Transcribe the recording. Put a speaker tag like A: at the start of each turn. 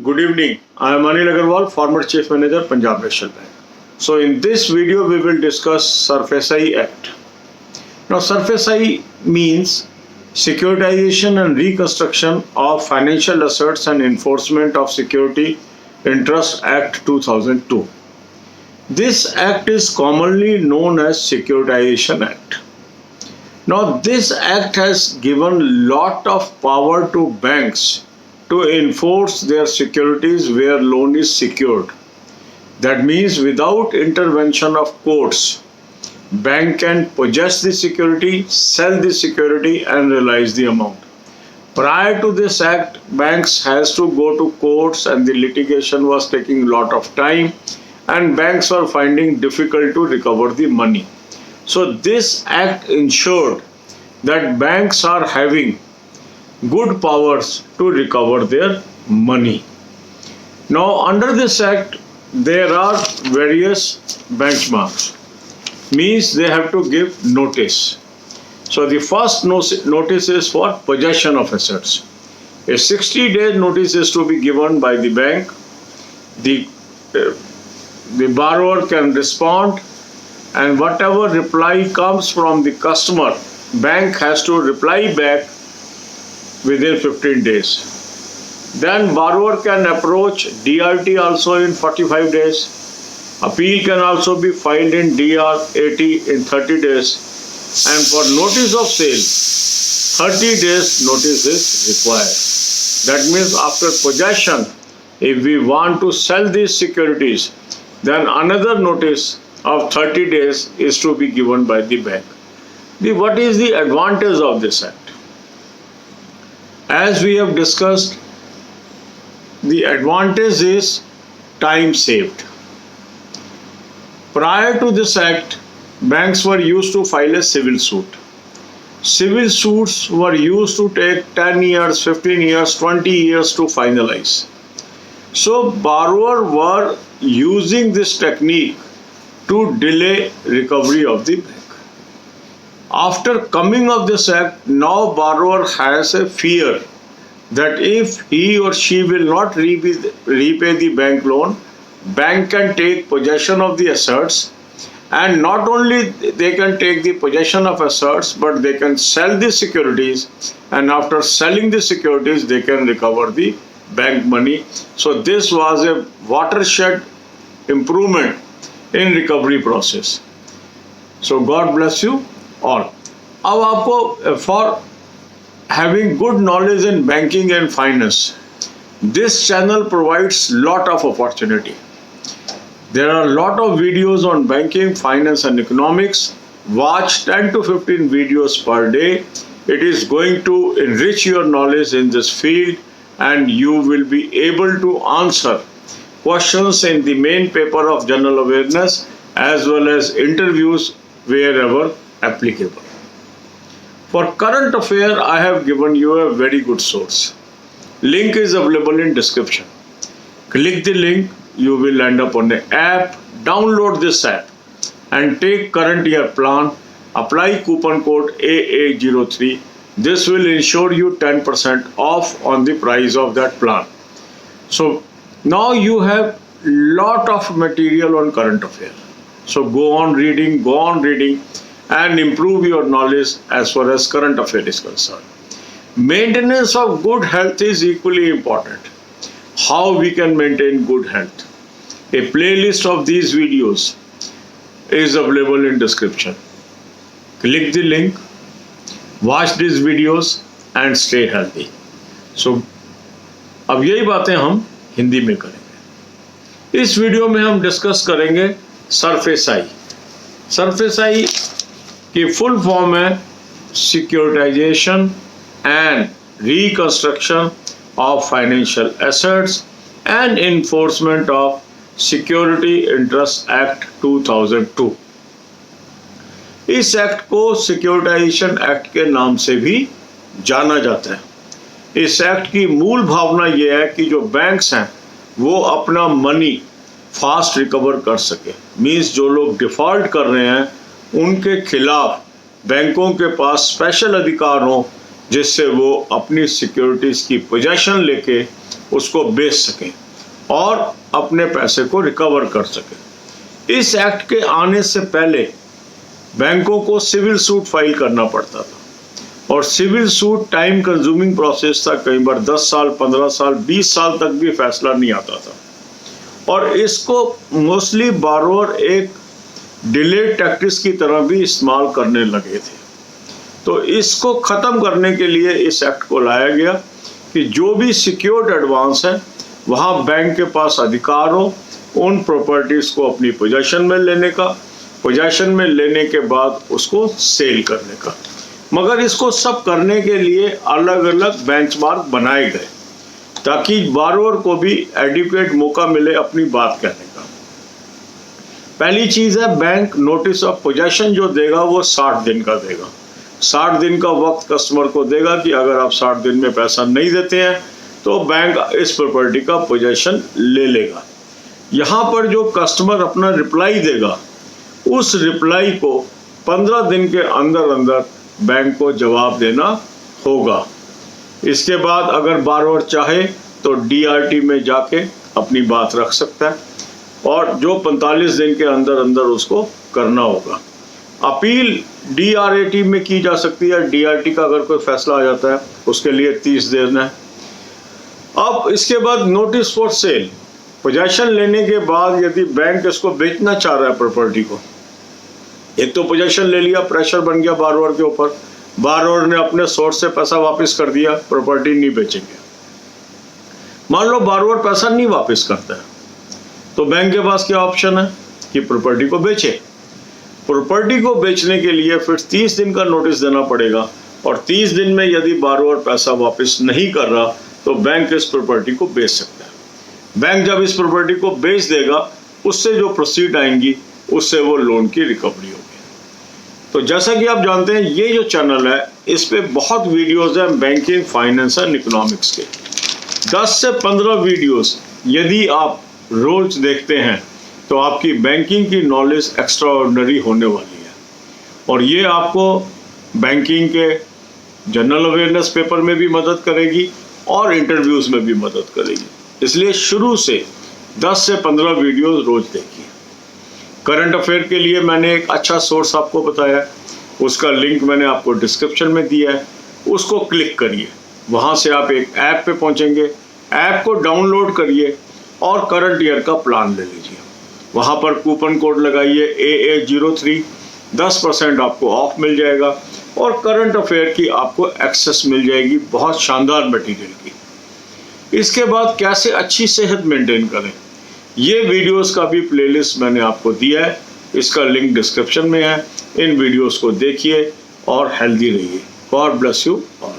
A: Good evening. I am Anil Agarwal, former Chief Manager, Punjab National Bank. So in this video, we will discuss SARFAESI Act. Now, SARFAESI means Securitization and Reconstruction of Financial Assets and Enforcement of Security Interest Act 2002. This act is commonly known as Securitization Act. Now, this act has given lot of power to banks to enforce their securities where loan is secured. That means without intervention of courts, bank can possess the security, sell the security and realize the amount. Prior to this act, banks has to go to courts and the litigation was taking a lot of time and banks were finding difficult to recover the money. So this act ensured that banks are having good powers to recover their money. Now, under this act, there are various benchmarks. Means they have to give notice. So the first notice is for possession of assets. A 60-day notice is to be given by the bank. The borrower can respond, and whatever reply comes from the customer, bank has to reply back within 15 days. Then borrower can approach DRT also in 45 days. Appeal can also be filed in DR80 in 30 days. And for notice of sale, 30 days notice is required. That means after possession, if we want to sell these securities, then another notice of 30 days is to be given by the bank. What is the advantage of this act? As we have discussed, the advantage is time saved. Prior to this act, banks were used to file a civil suit. Civil suits were used to take 10 years, 15 years, 20 years to finalize. So borrowers were using this technique to delay recovery of the bank. After coming of this act, now borrower has a fear that if he or she will not repay the bank loan, bank can take possession of the assets, and not only they can take the possession of assets, but they can sell the securities, and after selling the securities, they can recover the bank money. So this was a watershed improvement in recovery process. So God bless you all. अब आपको for having good knowledge in banking and finance, this channel provides lot of opportunity. There are a lot of videos on banking, finance and economics. Watch 10 to 15 videos per day. It is going to enrich your knowledge in this field, and you will be able to answer questions in the main paper of general awareness as well as interviews wherever applicable. For current affair, I have given you a very good source. Link is available in description. Click the link, you will end up on the app. Download this app and take current year plan. Apply coupon code AA03. This will ensure you 10% off on the price of that plan. So now you have lot of material on current affair. So go on reading and improve your knowledge as far as current affair is concerned. Maintenance of good health is equally important. How we can maintain good health? A playlist of these videos is available in description. Click the link, watch these videos and stay healthy. So अब यही बातें हम हिंदी में करेंगे. इस video में हम discuss करेंगे सरफेसाई. सरफेसाई की फुल फॉर्म है securitisation and reconstruction of financial assets and enforcement of security interest act 2002. इस एक्ट को सिक्योरिटाइजेशन एक्ट के नाम से भी जाना जाता है. इस एक्ट की मूल भावना यह है कि जो बैंक्स हैं वो अपना मनी फास्ट रिकवर कर सके. मीन्स जो लोग डिफॉल्ट कर रहे हैं उनके खिलाफ बैंकों के पास स्पेशल अधिकार हो जिससे वो अपनी सिक्योरिटीज की पोजीशन लेके उसको बेच सकें और अपने पैसे को रिकवर कर सकें। इस एक्ट के आने से पहले बैंकों को सिविल सूट फाइल करना पड़ता था और civil suit time consuming process था। कई बार 10 साल, 15 साल, 20 साल तक भी फैसला नहीं आता था और इसको मोस्टली बारोअर एक डिलेड टैक्टिस की तरह भी इस्तेमाल करने लगे थे। तो इसको ख़त्म करने के लिए इस एक्ट को लाया गया कि जो भी सिक्योर्ड एडवांस है वहाँ बैंक के पास अधिकार हो उन प्रॉपर्टीज़ को अपनी पोजीशन में लेने का, पोजीशन में लेने के बाद उसको सेल करने का। मगर इसको सब करने के लिए अलग अलग बेंचमार्क बनाए गए ताकि बारोअर को भी एडिक्वेट मौका मिले अपनी बात कहने का। पहली चीज़ है, बैंक नोटिस ऑफ पोजीशन जो देगा वो 60 दिन का देगा। 60 दिन का वक्त कस्टमर को देगा कि अगर आप 60 दिन में पैसा नहीं देते हैं तो बैंक इस प्रॉपर्टी का पोजीशन ले लेगा। यहाँ पर जो कस्टमर अपना रिप्लाई देगा उस रिप्लाई को 15 दिन के अंदर अंदर बैंक को जवाब देना होगा। इसके बाद अगर बारोअर चाहे तो डीआरटी में जाके अपनी बात रख सकता है और जो 45 दिन के अंदर अंदर उसको करना होगा। अपील डीआरटी में की जा सकती है। डीआरटी का अगर कोई फैसला आ जाता है उसके लिए 30 दिन है। अब इसके बाद नोटिस फॉर सेल, पोजीशन लेने के बाद यदि बैंक इसको बेचना चाह रहा है प्रॉपर्टी को, एक तो पोजीशन ले लिया, प्रेशर बन गया बारोअर के ऊपर, बारोअर ने अपने सोर्स से पैसा वापस कर दिया, प्रॉपर्टी नहीं बेचेंगे। मान लो बारोअर पैसा नहीं वापस करता है तो बैंक के पास क्या ऑप्शन है कि प्रॉपर्टी को बेचे। प्रॉपर्टी को बेचने के लिए फिर 30 दिन का नोटिस देना पड़ेगा और 30 दिन में यदि बारोअर पैसा वापस नहीं कर रहा तो बैंक इस प्रॉपर्टी को बेच सकता है। बैंक जब इस प्रॉपर्टी को बेच देगा उससे जो प्रोसीड आएंगी उससे वो लोन की रिकवरी होगी। तो जैसा कि आप जानते हैं ये जो चैनल है इस पे बहुत वीडियोस हैं बैंकिंग, फाइनेंस एंड इकोनॉमिक्स के। 10 से 15 वीडियोस यदि आप रोज देखते हैं तो आपकी बैंकिंग की नॉलेज एक्स्ट्राऑर्डिनरी होने वाली है और ये आपको बैंकिंग के जनरल अवेयरनेस पेपर में भी मदद करेगी और इंटरव्यूज में भी मदद करेगी। इसलिए शुरू से 10 से 15 वीडियोस रोज देखिए। करंट अफेयर के लिए मैंने एक अच्छा सोर्स आपको बताया है, उसका लिंक मैंने आपको डिस्क्रिप्शन में दिया है, उसको क्लिक करिए। वहाँ से आप एक ऐप पे पहुँचेंगे, ऐप को डाउनलोड करिए और करंट ईयर का प्लान ले लीजिए। वहाँ पर कूपन कोड लगाइए AA03, 10% आपको ऑफ मिल जाएगा और करंट अफेयर की आपको एक्सेस मिल जाएगी बहुत शानदार मटेरियल की। इसके बाद कैसे अच्छी सेहत मेंटेन करें, ये वीडियोस का भी प्लेलिस्ट मैंने आपको दिया है, इसका लिंक डिस्क्रिप्शन में है। इन वीडियोस को देखिए और हेल्दी रहिए। God bless you all.